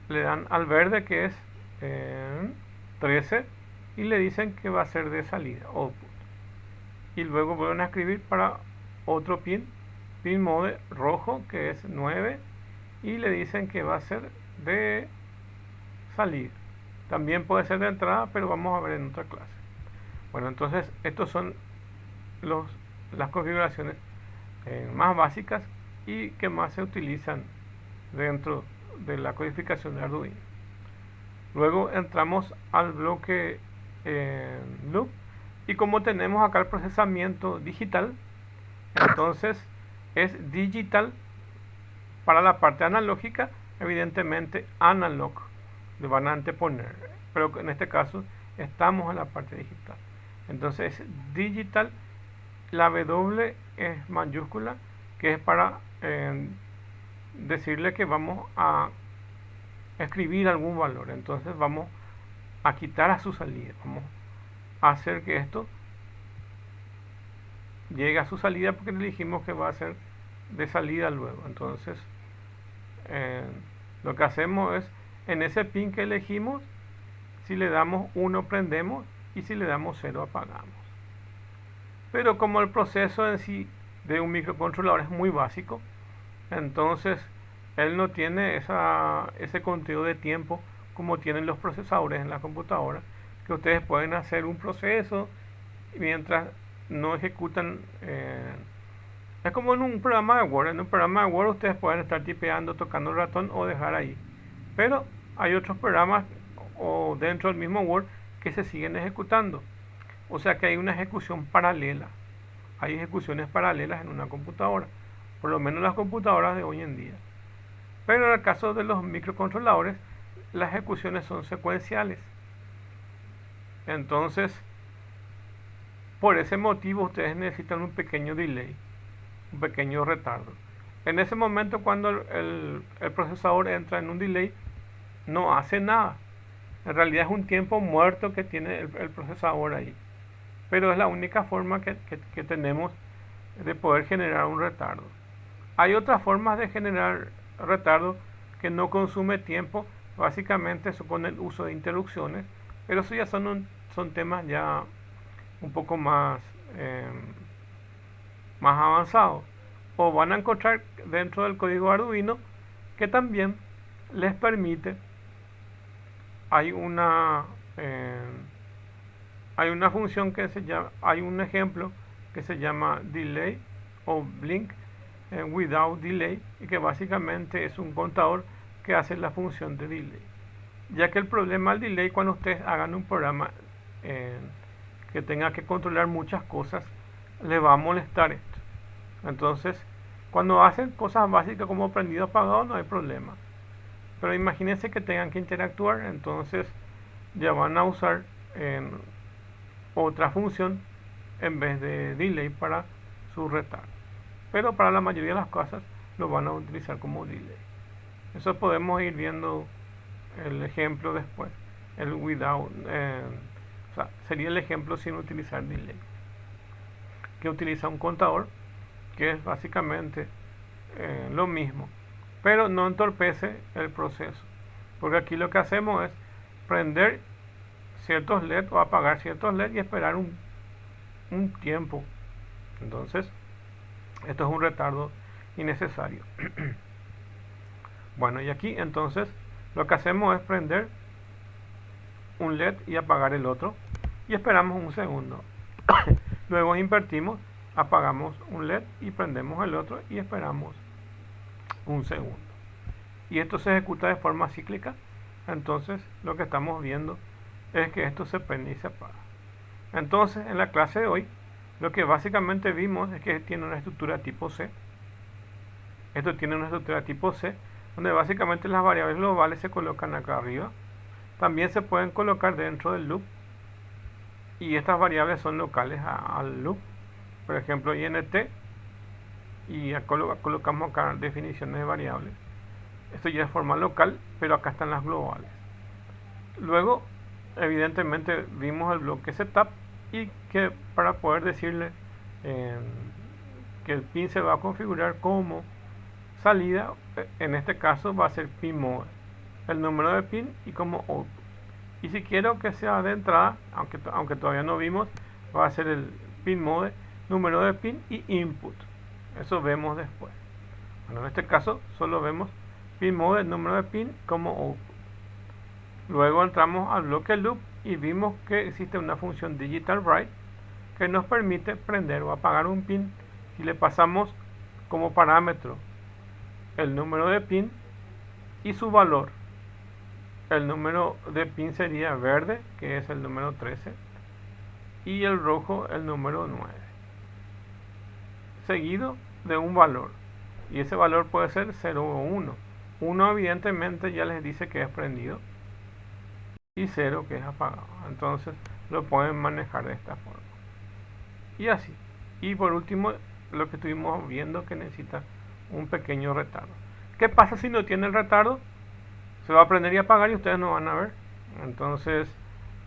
le dan al verde, que es 13, y le dicen que va a ser de salida, output. Y luego vuelven a escribir para otro pinMode rojo, que es 9, y le dicen que va a ser de salida. También puede ser de entrada, pero vamos a ver en otra clase. Bueno, entonces estos son las configuraciones más básicas y que más se utilizan dentro de la codificación de Arduino. Luego entramos al bloque loop, y como tenemos acá el procesamiento digital, entonces es digital para la parte analógica, evidentemente analog le van a anteponer, pero en este caso estamos en la parte digital. Entonces digital, la W es mayúscula, que es para decirle que vamos a escribir algún valor. Entonces vamos a quitar a su salida, vamos a hacer que esto llegue a su salida, porque le dijimos que va a ser de salida luego. Entonces lo que hacemos es, en ese pin que elegimos, si le damos 1 prendemos, y si le damos 0 apagamos. Pero como el proceso en sí de un microcontrolador es muy básico, entonces él no tiene ese conteo de tiempo como tienen los procesadores en la computadora, que ustedes pueden hacer un proceso mientras no ejecutan. Es como en un programa de Word. En un programa de Word ustedes pueden estar tipeando, tocando el ratón o dejar ahí. Pero hay otros programas o dentro del mismo Word que se siguen ejecutando. O sea que hay una ejecución paralela. Hay ejecuciones paralelas en una computadora, por lo menos las computadoras de hoy en día. Pero en el caso de los microcontroladores, las ejecuciones son secuenciales. Entonces, por ese motivo ustedes necesitan un pequeño delay, un pequeño retardo. En ese momento, cuando el procesador entra en un delay, no hace nada. En realidad es un tiempo muerto que tiene el procesador ahí. Pero es la única forma que tenemos de poder generar un retardo. Hay otras formas de generar retardo que no consume tiempo, básicamente eso con el uso de interrupciones, pero eso ya son temas ya un poco más avanzados. O van a encontrar dentro del código Arduino que también les permite, hay una función que se llama, hay un ejemplo que se llama delay o blink without delay, y que básicamente es un contador que hace la función de delay, ya que el problema del delay, cuando ustedes hagan un programa que tenga que controlar muchas cosas, le va a molestar esto. Entonces, cuando hacen cosas básicas como prendido apagado, no hay problema, pero imagínense que tengan que interactuar, entonces ya van a usar otra función en vez de delay para su retardo. Pero para la mayoría de las cosas lo van a utilizar como delay. Eso podemos ir viendo el ejemplo después, el without, sea, sería el ejemplo sin utilizar delay, que utiliza un contador, que es básicamente lo mismo, pero no entorpece el proceso, porque aquí lo que hacemos es prender ciertos LED o apagar ciertos LED y esperar un tiempo. Entonces esto es un retardo innecesario. Bueno, y aquí entonces lo que hacemos es prender un LED y apagar el otro y esperamos un segundo. Luego invertimos, apagamos un LED y prendemos el otro y esperamos un segundo. Y esto se ejecuta de forma cíclica. Entonces lo que estamos viendo es que esto se prende y se apaga. Entonces en la clase de hoy lo que básicamente vimos es que tiene una estructura tipo C. Esto tiene una estructura tipo C, donde básicamente las variables globales se colocan acá arriba. También se pueden colocar dentro del loop, y estas variables son locales al loop. Por ejemplo, int, y colocamos acá definiciones de variables. Esto ya es forma local, pero acá están las globales. Luego, evidentemente, vimos el bloque setup, y que para poder decirle que el pin se va a configurar como salida, en este caso va a ser pin mode, el número de pin, y como output. Y si quiero que sea de entrada, aunque todavía no vimos, va a ser el pin mode, número de pin y input. Eso vemos después. Bueno, en este caso solo vemos pin mode, número de pin como output. Luego entramos al bloque loop y vimos que existe una función digital write que nos permite prender o apagar un pin si le pasamos como parámetro el número de pin y su valor. El número de pin sería verde, que es el número 13, y el rojo el número 9, seguido de un valor, y ese valor puede ser 0 o 1. 1 evidentemente ya les dice que es prendido, y 0 que es apagado. Entonces lo pueden manejar de esta forma, y así. Y por último, lo que estuvimos viendo, que necesita un pequeño retardo. ¿Qué pasa si no tiene el retardo? Se va a prender y apagar y ustedes no van a ver. Entonces,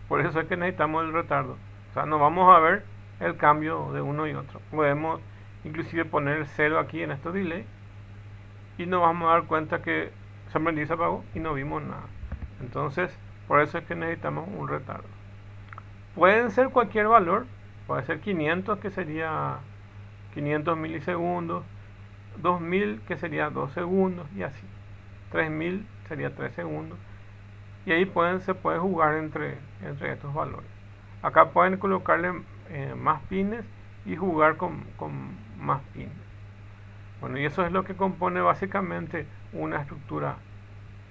por eso es que necesitamos el retardo. O sea, no vamos a ver el cambio de uno y otro. Podemos inclusive poner el 0 aquí en estos delay y nos vamos a dar cuenta que se prendió y se apagó y no vimos nada. Entonces, por eso es que necesitamos un retardo. Pueden ser cualquier valor. Puede ser 500, que sería 500 milisegundos, 2000, que sería 2 segundos, y así. 3000 sería 3 segundos. Y ahí se puede jugar entre estos valores. Acá pueden colocarle más pines y jugar con más pines. Bueno, y eso es lo que compone básicamente una estructura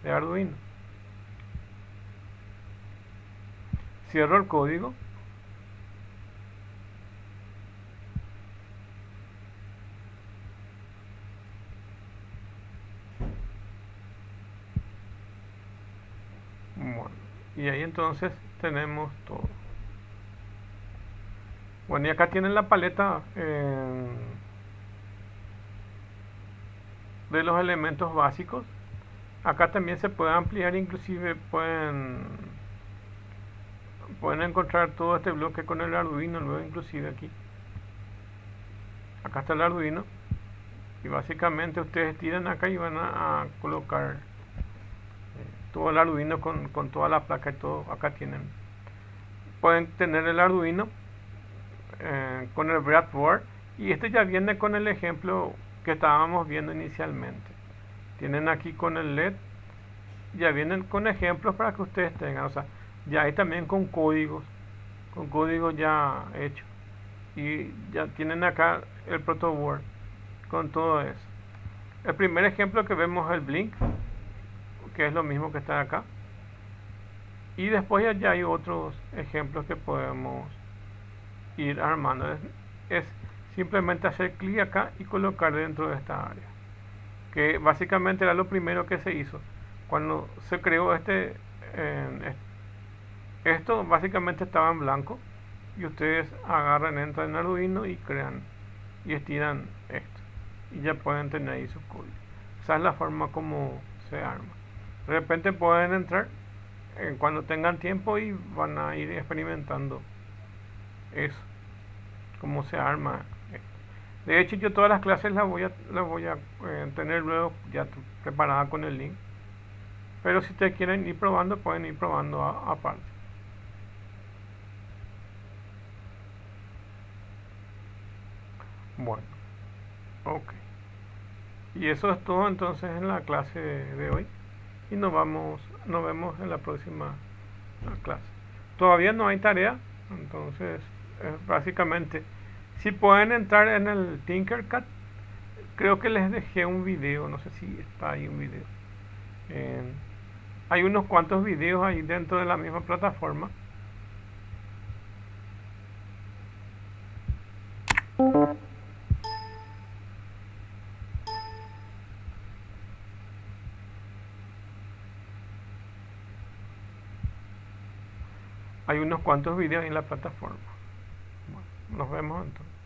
de Arduino. Cierro el código. Bueno, y ahí entonces tenemos todo. Bueno, y acá tienen la paleta de los elementos básicos. Acá también se puede ampliar, inclusive pueden encontrar todo este bloque con el Arduino. Luego inclusive aquí, acá está el Arduino, y básicamente ustedes tiran acá y van a colocar todo el Arduino con toda la placa y todo. Acá pueden tener el Arduino con el breadboard, y este ya viene con el ejemplo que estábamos viendo inicialmente. Tienen aquí con el LED, ya vienen con ejemplos para que ustedes tengan, o sea, ya hay también con códigos ya hechos, y ya tienen acá el protoboard con todo eso. El primer ejemplo que vemos es el Blink, que es lo mismo que está acá, y después ya hay otros ejemplos que podemos ir armando. Es simplemente hacer clic acá y colocar dentro de esta área, que básicamente era lo primero que se hizo cuando se creó esto básicamente estaba en blanco, y ustedes agarran, entran en Arduino y crean y estiran esto, y ya pueden tener ahí su código. Esa es la forma como se arma. De repente pueden entrar cuando tengan tiempo y van a ir experimentando eso, cómo se arma. De hecho, yo todas las clases las voy a tener luego ya preparada con el link. Pero si ustedes quieren ir probando, pueden ir probando aparte. Bueno, ok. Y eso es todo entonces en la clase de hoy. Y nos vemos en la próxima clase. Todavía no hay tarea, entonces básicamente, si pueden entrar en el Tinkercad, creo que les dejé un video, no sé si está ahí un video. Eh, Hay unos cuantos videos ahí dentro de la misma plataforma. Hay unos cuantos videos en la plataforma. Bueno, nos vemos entonces.